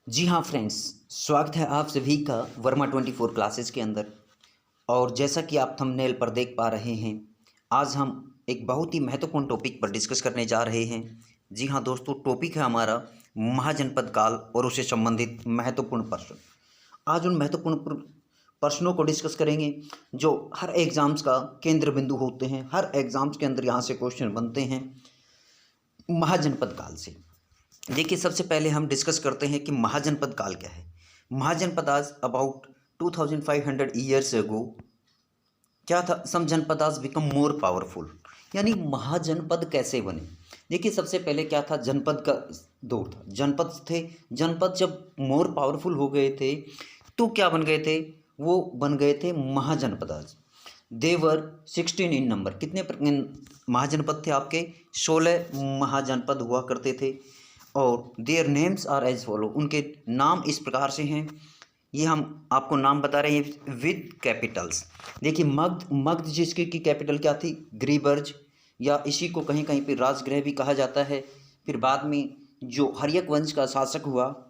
जी हाँ फ्रेंड्स, स्वागत है आप सभी का वर्मा 24 क्लासेस के अंदर। और जैसा कि आप थंबनेल पर देख पा रहे हैं, आज हम एक बहुत ही महत्वपूर्ण टॉपिक पर डिस्कस करने जा रहे हैं। जी हाँ दोस्तों, टॉपिक है हमारा महाजनपद काल और उससे संबंधित महत्वपूर्ण प्रश्न। आज उन महत्वपूर्ण प्रश्नों को डिस्कस करेंगे जो हर एग्ज़ाम्स का केंद्र बिंदु होते हैं। हर एग्ज़ाम्स के अंदर यहाँ से क्वेश्चन बनते हैं महाजनपद काल से। देखिए, सबसे पहले हम डिस्कस करते हैं कि महाजनपद काल क्या है। महाजनपद आज अबाउट 2500 ईयर्स अगो क्या था, सम जनपद आज बिकम मोर पावरफुल। यानी महाजनपद कैसे बने। देखिए, सबसे पहले क्या था, जनपद का दौर था, जनपद थे। जनपद जब मोर पावरफुल हो गए थे तो क्या बन गए थे, वो बन गए थे महाजनपद। आज देवर 16 इन नंबर। कितने महाजनपद थे आपके? 16 महाजनपद हुआ करते थे। और their names are as follow. उनके नाम इस प्रकार से हैं, ये हम आपको नाम बता रहे हैं विद कैपिटल्स। देखिए, मगध जिसकी की कैपिटल क्या थी? ग्रीबर्ज, या इसी को कहीं कहीं पे राजगृह भी कहा जाता है। फिर बाद में जो हर्यक वंश का शासक हुआ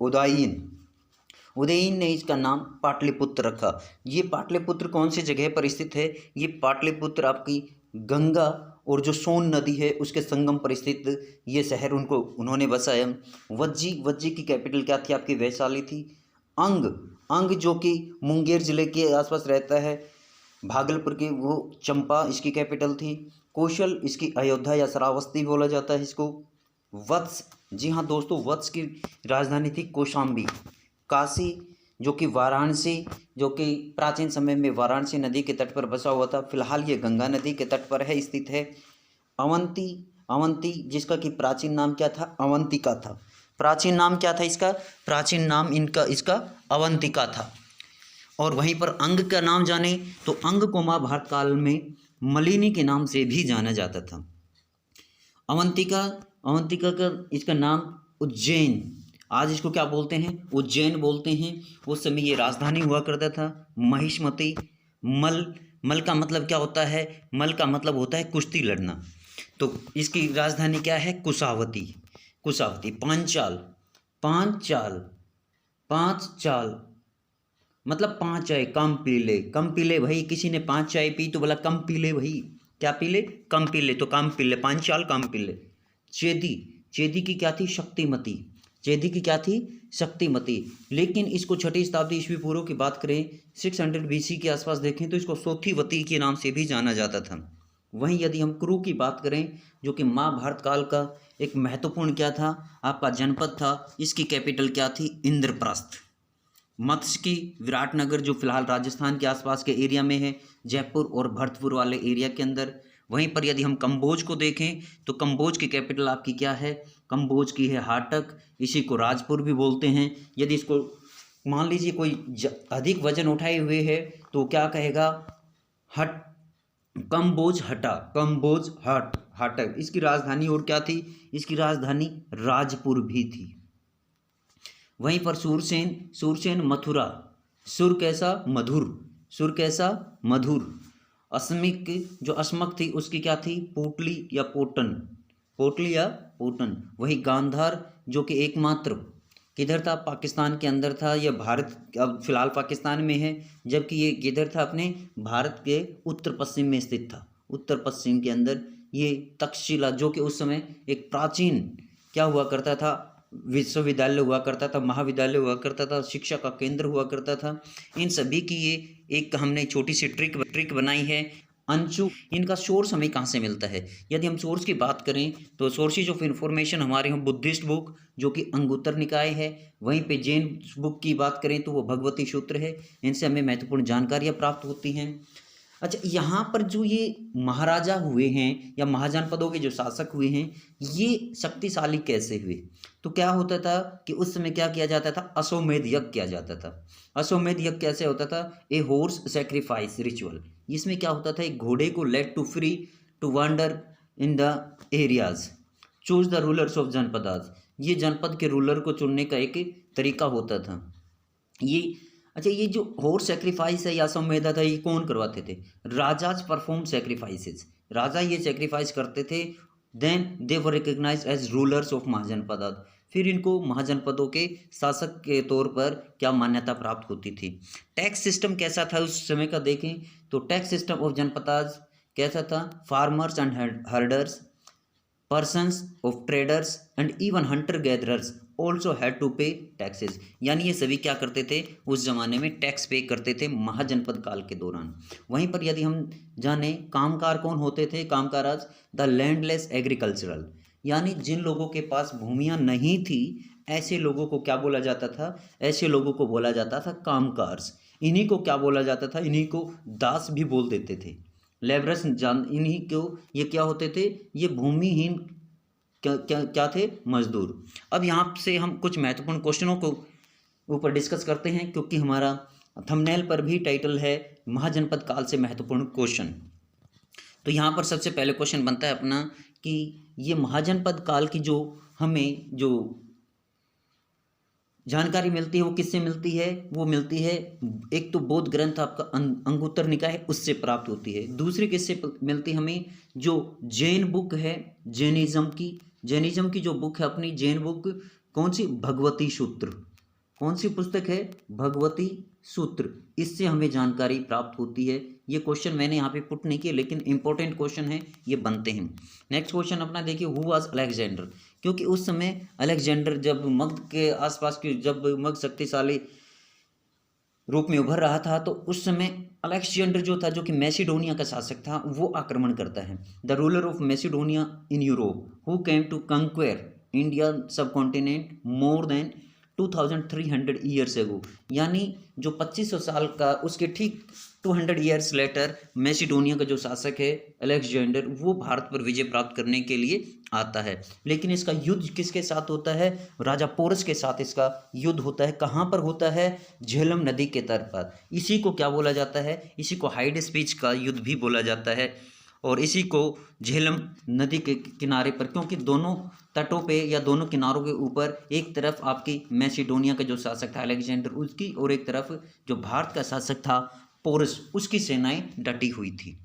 उदयीन ने इसका नाम पाटलिपुत्र रखा। ये पाटलिपुत्र कौन सी जगह पर स्थित है? ये पाटलिपुत्र आपकी गंगा और जो सोन नदी है उसके संगम पर स्थित ये शहर उन्होंने बसाया। वज्जी की कैपिटल क्या थी आपकी? वैशाली थी। अंग जो कि मुंगेर जिले के आसपास रहता है, भागलपुर की, वो चंपा इसकी कैपिटल थी। कौशल इसकी अयोध्या या श्रावस्ती बोला जाता है इसको। वत्स, जी हाँ दोस्तों, वत्स की राजधानी थी कौशाम्बी। काशी जो कि वाराणसी, जो कि प्राचीन समय में वाराणसी नदी के तट पर बसा हुआ था, फिलहाल ये गंगा नदी के तट पर है, स्थित है। अवंती जिसका कि प्राचीन नाम क्या था? अवंतिका था। प्राचीन नाम क्या था इसका? प्राचीन नाम इसका अवंतिका था। और वहीं पर अंग का नाम जाने तो अंग को महाभारत काल में मलिनी के नाम से भी जाना जाता था। अवंतिका का इसका नाम उज्जैन, आज इसको क्या बोलते हैं? उज्जैन बोलते हैं। उस समय ये राजधानी हुआ करता था। महिष्मती। मल का मतलब क्या होता है? मल का मतलब होता है कुश्ती लड़ना। तो इसकी राजधानी क्या है? कुशावती। पांचाल मतलब 5 चाय कम पी ले भाई। किसी ने 5 चाय पी तो बोला कम पी ले भाई। क्या पी ले? कम पी ले, तो कम पी ले, 5 चाल कम पी ले। चेदी की क्या थी? शक्तिमती। लेकिन इसको 6वीं शताब्दी ईस्वी पूर्व की बात करें, 600 BC के आसपास देखें तो इसको सोथीवती के नाम से भी जाना जाता था। वहीं यदि हम कुरु की बात करें, जो कि महाभारत काल का एक महत्वपूर्ण क्या था, आपका जनपद था, इसकी कैपिटल क्या थी? इंद्रप्रस्थ। मत्स्य की विराटनगर, जो फिलहाल राजस्थान के आसपास के एरिया में है, जयपुर और भरतपुर वाले एरिया के अंदर। वहीं पर यदि हम कंबोज को देखें तो कंबोज की कैपिटल आपकी क्या है? कंबोज की है हाटक, इसी को राजपुर भी बोलते हैं। यदि इसको मान लीजिए कोई अधिक वजन उठाए हुए है तो क्या कहेगा? हट, कंबोज हाटक। इसकी राजधानी और क्या थी? इसकी राजधानी राजपुर भी थी। वहीं पर सूरसेन मथुरा। सुर कैसा? मधुर। असमक थी, उसकी क्या थी? पोटली या पोटन। वही गांधार, जो कि एकमात्र किधर था? पाकिस्तान के अंदर था। यह भारत अब फिलहाल पाकिस्तान में है, जबकि ये किधर था? अपने भारत के उत्तर पश्चिम में स्थित था। उत्तर पश्चिम के अंदर ये तक्षशिला, जो कि उस समय एक प्राचीन क्या हुआ करता था? विश्वविद्यालय हुआ करता था, महाविद्यालय हुआ करता था, शिक्षा का केंद्र हुआ करता था। इन सभी की ये एक हमने छोटी सी ट्रिक बनाई है। अंशु, इनका सोर्स हमें कहाँ से मिलता है? यदि हम सोर्स की बात करें तो सोर्सेज ऑफ इंफॉर्मेशन हमारे यहाँ बुद्धिस्ट बुक, जो कि अंगुत्तर निकाय है। वहीं पे जैन बुक की बात करें तो वो भगवती सूत्र है। इनसे हमें महत्वपूर्ण जानकारियाँ प्राप्त होती हैं। अच्छा, यहाँ पर जो ये महाराजा हुए हैं या महाजनपदों के जो शासक हुए हैं, ये शक्तिशाली कैसे हुए? तो क्या होता था कि उस समय क्या किया जाता था? अश्वमेध यज्ञ किया जाता था। अश्वमेध यज्ञ कैसे होता था? A horse sacrifice ritual. इसमें क्या होता था? एक घोड़े को let to free to wander in the areas, choose the rulers of janapadas. ये जनपद के रूलर को चुनने का एक तरीका होता था ये। अच्छा, ये जो हॉर्स सेक्रीफाइस है या अश्वमेध था, ये कौन करवाते थे? राजाज परफॉर्म सेक्रीफाइसेस। राजा ये सेक्रीफाइस करते थे। Then they were recognize as rulers of Mahajanapada. फिर इनको महाजनपदों के शासक के तौर पर क्या मान्यता प्राप्त होती थी। टैक्स सिस्टम कैसा था उस समय का देखें तो टैक्स सिस्टम ऑफ जनपदाज कैसा था, farmers and herders, persons of traders and even hunter gatherers also had to pay taxes, यानी ये सभी क्या करते थे उस ज़माने में टैक्स पे करते थे महाजनपद काल के दौरान। वहीं पर यदि हम जाने कामकार कौन होते थे, कामकाराज द लैंडलेस एग्रीकल्चरल, यानी जिन लोगों के पास भूमियाँ नहीं थी ऐसे लोगों को क्या बोला जाता था, ऐसे लोगों को बोला जाता था कामकार्स। इन्हीं को क्या बोला जाता था, इन्हीं को दास भी बोल देते थे, लेबरस जान, इन्हीं को ये क्या होते थे, ये भूमिहीन क्या क्या क्या थे, मजदूर। अब यहाँ से हम कुछ महत्वपूर्ण क्वेश्चनों को ऊपर डिस्कस करते हैं क्योंकि हमारा थंबनेल पर भी टाइटल है महाजनपद काल से महत्वपूर्ण क्वेश्चन। तो यहाँ पर सबसे पहले क्वेश्चन बनता है अपना कि ये महाजनपद काल की जो हमें जो जानकारी मिलती है वो किससे मिलती है, वो मिलती है एक तो बौद्ध ग्रंथ आपका अंगुत्तर निकाय है उससे प्राप्त होती है, दूसरी किससे मिलती है हमें, जो जैन बुक है जैनिज्म की जो बुक है अपनी जैन बुक, कौन सी, भगवती सूत्र, कौन सी पुस्तक है, भगवती सूत्र, इससे हमें जानकारी प्राप्त होती है। ये क्वेश्चन मैंने यहाँ पे पुट नहीं किए लेकिन इंपॉर्टेंट क्वेश्चन है, ये बनते हैं। नेक्स्ट क्वेश्चन अपना देखिए, हु वाज अलेक्जेंडर, क्योंकि उस समय अलेक्जेंडर जब मगध के आसपास की, जब मगध शक्तिशाली रूप में उभर रहा था तो उस समय अलेक्जेंडर जो था, जो कि मैसिडोनिया का शासक था, वो आक्रमण करता है। The ruler of Macedonia in Europe who came to conquer India subcontinent more than 2300 years ago, यानी जो 2500 साल का उसके ठीक 200 ईयर्स लेटर मैसिडोनिया का जो शासक है अलेक्जेंडर, वो भारत पर विजय प्राप्त करने के लिए आता है। लेकिन इसका युद्ध किसके साथ होता है, राजा पोरस के साथ इसका युद्ध होता है। कहाँ पर होता है, झेलम नदी के तट पर। इसी को क्या बोला जाता है, इसी को हाइड स्पीच का युद्ध भी बोला जाता है और इसी को झेलम नदी के किनारे पर, क्योंकि दोनों तटों पे या दोनों किनारों के ऊपर एक तरफ आपकी मैसिडोनिया का जो शासक था अलेक्जेंडर उसकी, और एक तरफ जो भारत का शासक था पोरस उसकी सेनाएं डटी हुई थी।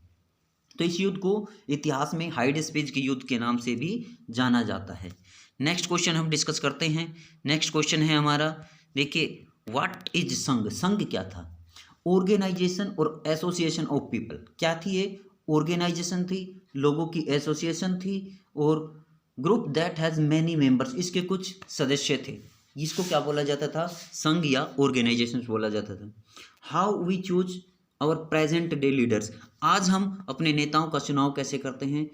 तो इस युद्ध को इतिहास में हाइड स्पीच के युद्ध के नाम से भी जाना जाता है। नेक्स्ट क्वेश्चन हम डिस्कस करते हैं। नेक्स्ट क्वेश्चन है हमारा, देखिए व्हाट इज संघ, संघ क्या था, ऑर्गेनाइजेशन और एसोसिएशन ऑफ पीपल। क्या थी ये, ऑर्गेनाइजेशन थी, लोगों की एसोसिएशन थी, और group that has many members, इसके कुछ सदस्य थे, इसको क्या बोला जाता था, संघ या ऑर्गेनाइजेशन बोला जाता था। How we choose our present day leaders, आज हम अपने नेताओं का चुनाव कैसे करते हैं।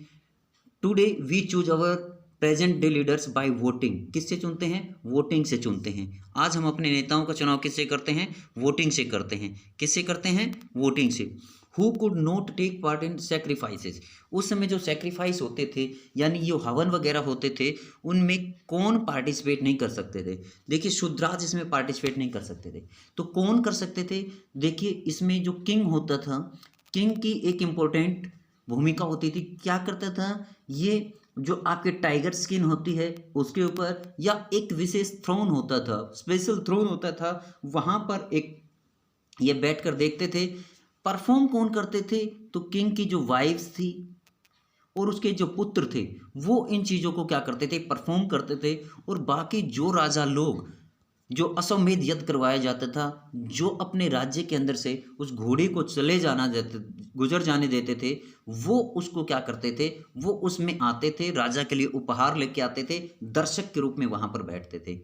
Today we choose our present day leaders by voting, किससे चुनते हैं, वोटिंग से चुनते हैं। आज हम अपने नेताओं का चुनाव किससे करते हैं, वोटिंग से करते हैं। किससे करते हैं, वोटिंग से। Who could not take part in sacrifices, उस समय जो सेक्रीफाइस होते थे यानी जो हवन वगैरह होते थे उनमें कौन पार्टिसिपेट नहीं कर सकते थे। देखिए शूद्राज इसमें पार्टिसिपेट नहीं कर सकते थे, तो कौन कर सकते थे, देखिए इसमें जो किंग होता था, किंग की एक इम्पोर्टेंट भूमिका होती थी। क्या करता था, ये जो आपके टाइगर स्किन होती है उसके ऊपर, या एक विशेष थ्रोन होता था, स्पेशल थ्रोन होता था, वहाँ पर एक ये बैठकर देखते थे। परफॉर्म कौन करते थे, तो किंग की जो वाइफ्स थी और उसके जो पुत्र थे वो इन चीज़ों को क्या करते थे, परफॉर्म करते थे। और बाकी जो राजा लोग, जो अश्वमेध यज्ञ करवाया जाता था, जो अपने राज्य के अंदर से उस घोड़े को चले जाना देते, गुजर जाने देते थे, वो उसको क्या करते थे, वो उसमें आते थे, राजा के लिए उपहार लेके आते थे, दर्शक के रूप में वहाँ पर बैठते थे।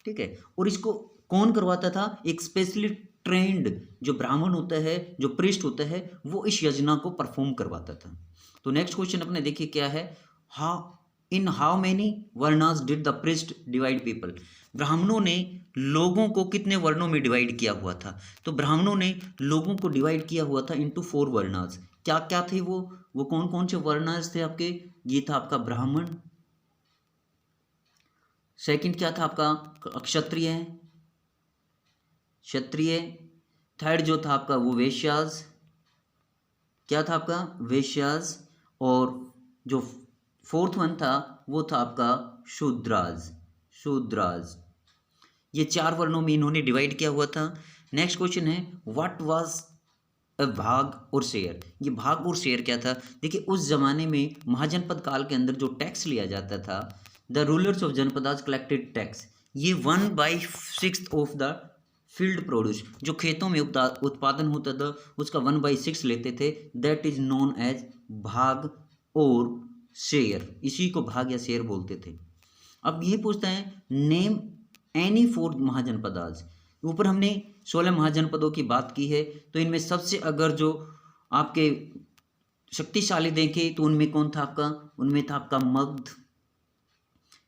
ठीक है, और इसको कौन करवाता था, एक स्पेशली ट्रेंड जो ब्राह्मण होता है, जो प्रिस्ट होता है, वो इस यज्ञ को परफॉर्म करवाता था। तो नेक्स्ट क्वेश्चन अपने देखिए क्या है, how many varnas did the priest divide people, ब्राह्मणों ने लोगों को कितने वर्णों में डिवाइड किया हुआ था। तो ब्राह्मणों ने लोगों को डिवाइड किया हुआ था इनटू 4 वर्णास। क्या क्या थे वो कौन कौन से वर्णास थे आपके, ये था आपका ब्राह्मण, सेकंड क्या था आपका क्षत्रिय, थर्ड जो था आपका वो वैश्यास, क्या था आपका वैश्यास, और जो फोर्थ वन था वो था आपका शूद्राज। ये 4 वर्णों में इन्होंने डिवाइड किया हुआ था। नेक्स्ट क्वेश्चन है, व्हाट वाज अ भाग और शेयर, ये भाग और शेयर क्या था। देखिए उस जमाने में महाजनपद काल के अंदर जो टैक्स लिया जाता था, the rulers of janapadas collected tax, ये 1/6 ऑफ द फील्ड प्रोड्यूस, जो खेतों में उत्पादन होता था उसका 1/6 लेते थे, दैट इज नोन एज भाग और शेयर, इसी को भाग या शेयर बोलते थे। अब ये पूछता है नेम एनी 4 महाजनपदाज, ऊपर हमने 16 महाजनपदों की बात की है, तो इनमें सबसे अगर जो आपके शक्तिशाली देखें तो उनमें कौन था आपका, उनमें था आपका मगध,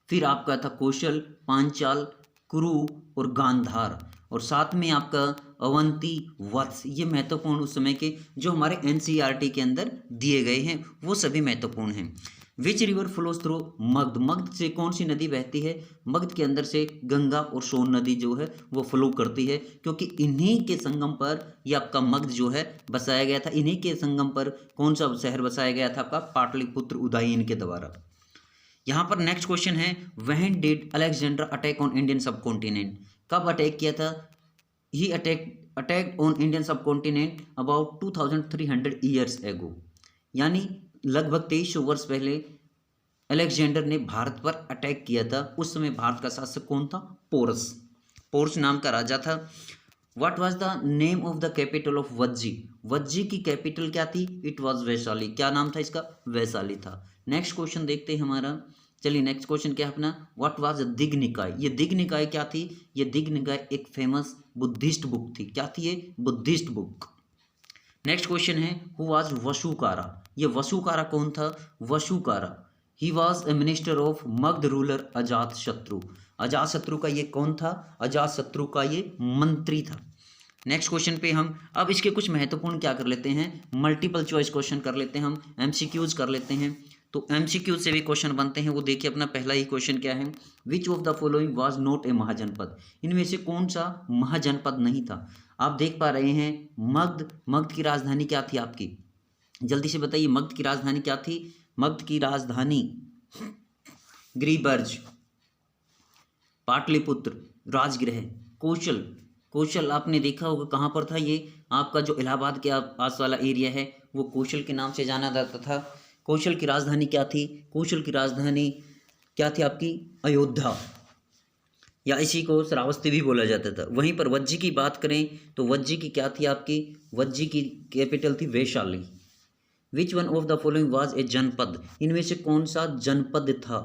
फिर आपका था कौशल, पांचाल, कुरु और गांधार, और साथ में आपका अवंती, वत्स। ये महत्वपूर्ण उस समय के जो हमारे एनसीईआरटी के अंदर दिए गए हैं वो सभी महत्वपूर्ण हैं। Which river flows through Magadh, Magadh से कौन सी नदी बहती है, मगध के अंदर से गंगा और सोन नदी जो है वो फ्लो करती है, क्योंकि इन्हीं के संगम पर ये आपका मगध जो है बसाया गया था, इन्हीं के संगम पर कौन सा शहर बसाया गया था आपका, पाटलिपुत्र उदयन के द्वारा। यहाँ पर नेक्स्ट क्वेश्चन है when did Alexander attack on Indian सब कॉन्टिनेंट, कब अटैक किया था, ही अटैक ऑन इंडियन सब कॉन्टिनेंट अबाउट 2300 ईयर्स एगो, यानी लगभग 2300 वर्ष पहले अलेक्जेंडर ने भारत पर अटैक किया था। उस समय भारत का शासक कौन था, पोरस, पोरस नाम का राजा था। What was the name of the capital of Vajji, Vajji की कैपिटल क्या थी, इट वाज वैशाली, क्या नाम था इसका, वैशाली था। नेक्स्ट क्वेश्चन देखते हैं हमारा, चलिए नेक्स्ट क्वेश्चन क्या है अपना, व्हाट वाज दिग् निकाय, ये दिग् निकाय क्या थी, ये दिग् निकाय एक फेमस बुद्धिस्ट बुक थी, क्या थी ये, बुद्धिस्ट बुक। नेक्स्ट क्वेश्चन है हु वाज वसुकारा, ये वसुकारा कौन था, Vasukara he was a minister of Magadha ruler Ajatashatru, अजात शत्रु का ये कौन था, अजात शत्रु का ये मंत्री था। नेक्स्ट क्वेश्चन पे हम अब इसके कुछ महत्वपूर्ण क्या कर लेते हैं, मल्टीपल चॉइस क्वेश्चन कर लेते हैं, हम एमसीक्यूज कर लेते हैं, तो एमसीक्यू से भी क्वेश्चन बनते हैं। वो देखिए अपना पहला ही क्वेश्चन क्या है, which of the following was not a Mahajanapada, इनमें से कौन सा महाजनपद नहीं था। आप देख पा रहे हैं मगध, मगध की राजधानी क्या थी आपकी, जल्दी से बताइए मगध की राजधानी क्या थी, मगध की राजधानी गिरिबर्ज, पाटलिपुत्र, राजगृह, कौशल, कौशल आपने देखा होगा कहाँ पर था, ये आपका जो इलाहाबाद के आस वाला एरिया है वो कौशल के नाम से जाना जाता था। कौशल की राजधानी क्या थी, कौशल की राजधानी क्या थी आपकी, अयोध्या, या इसी को श्रावस्ती भी बोला जाता था। वहीं पर वज्जी की बात करें तो वज्जी की क्या थी आपकी, वज्जी की कैपिटल थी Vaishali. Which one of the following was a जनपद, इनमें से कौन सा जनपद था,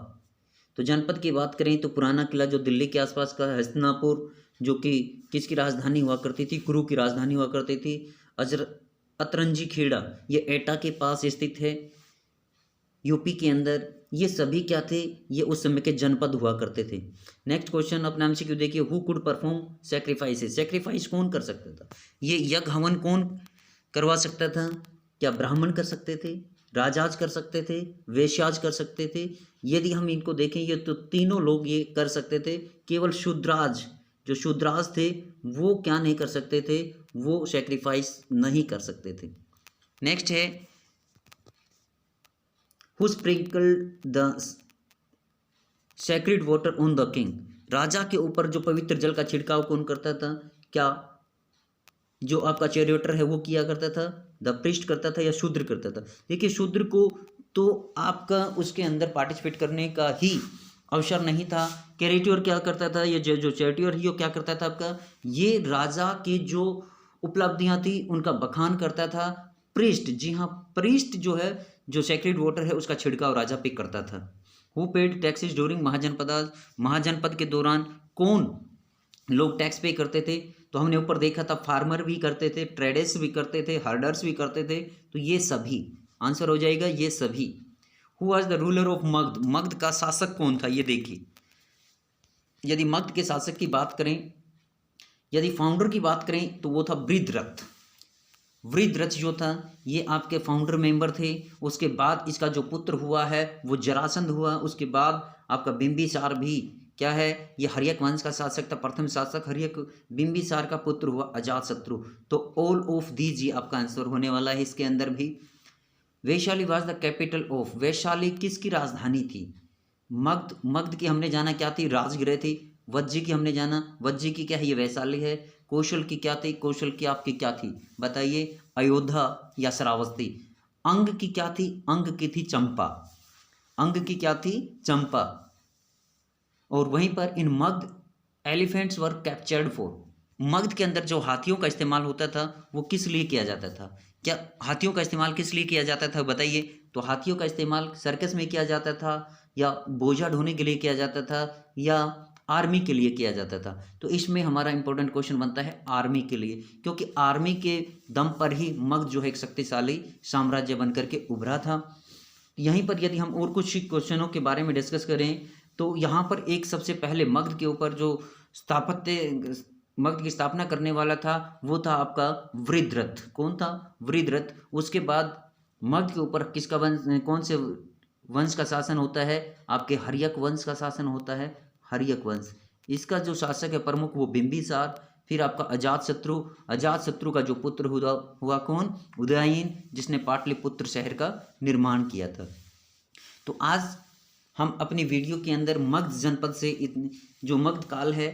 तो जनपद की बात करें तो पुराना किला जो दिल्ली के आसपास का है, हस्तिनापुर, जो कि किसकी राजधानी हुआ करती थी, कुरु की राजधानी हुआ करती थी। अतरंजी खेड़ा ये एटा के पास स्थित है यूपी के अंदर, ये सभी क्या थे, ये उस समय के जनपद हुआ करते थे। नेक्स्ट क्वेश्चन अपने एमसीक्यू देखिए, who could perform sacrifices, sacrifice कौन कर सकता था, ये यज्ञ हवन कौन करवा सकता था, क्या ब्राह्मण कर सकते थे, राजाज कर सकते थे, वेश्याज कर सकते थे। यदि हम इनको देखें ये तो तीनों लोग ये कर सकते थे, केवल शूद्राज, जो शूद्राज थे वो क्या नहीं कर सकते थे, वो सैक्रिफाइस नहीं कर सकते थे। नेक्स्ट है who sprinkled the sacred water on the king, राजा के ऊपर जो पवित्र जल का छिड़काव कौन करता था, क्या जो आपका चैरियटर है वो किया करता था, द प्रिस्ट करता था या शूद्र करता था। देखिए शूद्र को तो आपका उसके अंदर पार्टिसिपेट करने का ही अवसर नहीं था। कैरेटियर क्या करता था, ये जो चैरियटर ही वो क्या करता था आपका, ये राजा की जो उपलब्धियां थी उनका बखान करता था। प्रिस्ट, जी हाँ प्रिस्ट जो है, जो सेक्रेड वाटर है उसका छिड़काव राजा पे करता था। हु पेड टैक्सेस ड्यूरिंग महाजनपद, महाजनपद के दौरान कौन लोग टैक्स पे करते थे, तो हमने ऊपर देखा था फार्मर भी करते थे, ट्रेडर्स भी करते थे, हर्डर्स भी करते थे, तो ये सभी आंसर हो जाएगा ये सभी। Who was the ruler of Magadh, Magadh का शासक कौन था, ये देखिए यदि मगध के शासक की बात करें, यदि फाउंडर की बात करें तो वो था वृद्धरथ। वृद्धरथ जो था ये आपके फाउंडर मेंबर थे। उसके बाद इसका जो पुत्र हुआ है वो जरासंध हुआ। उसके बाद आपका बिंबिसार भी क्या है, ये हर्यक वंश का शासक था, प्रथम शासक हर्यक। बिंबिसार का पुत्र हुआ अजातशत्रु। तो ऑल ऑफ दीज ये आपका आंसर होने वाला है इसके अंदर भी। Vaishali was the capital of, Vaishali किसकी राजधानी थी, मगध, मगध की हमने जाना क्या थी, राजगृह थी। वज्जी की हमने जाना, वज्जी की क्या है, ये वैशाली है। कौशल की क्या थी, कौशल की आपकी क्या थी बताइए, अयोध्या या श्रावस्ती। अंग की क्या थी, अंग की थी चंपा, अंग की क्या थी चंपा। और वहीं पर in Magadha elephants were captured for, Magadha के अंदर जो हाथियों का इस्तेमाल होता था वो किस लिए किया जाता था? क्या हाथियों का इस्तेमाल किस लिए किया जाता था बताइए? तो हाथियों का इस्तेमाल सर्कस में किया जाता था, या बोझा ढोने के लिए किया जाता था, या आर्मी के लिए किया जाता था? तो इसमें हमारा इंपॉर्टेंट क्वेश्चन बनता है आर्मी के लिए, क्योंकि आर्मी के दम पर ही मगध जो है एक शक्तिशाली साम्राज्य बनकर के उभरा था। यहीं पर यदि हम और कुछ क्वेश्चनों के बारे में डिस्कस करें तो यहाँ पर एक सबसे पहले मगध के ऊपर जो स्थापत्य मगध की स्थापना करने वाला था वो था आपका वृद्धरथ। कौन था? वृद्धरथ। उसके बाद मगध के ऊपर किसका वंश, कौन से वंश का शासन होता है? आपके हर्यक वंश का शासन होता है, हर्यक वंश। इसका जो शासक है प्रमुख वो बिंबिसार। फिर आपका अजातशत्रु, अजातशत्रु का जो पुत्र हुआ कौन? उदयन, जिसने पाटलिपुत्र शहर का निर्माण किया था। तो आज हम अपनी वीडियो के अंदर मगध जनपद से जो मगध काल है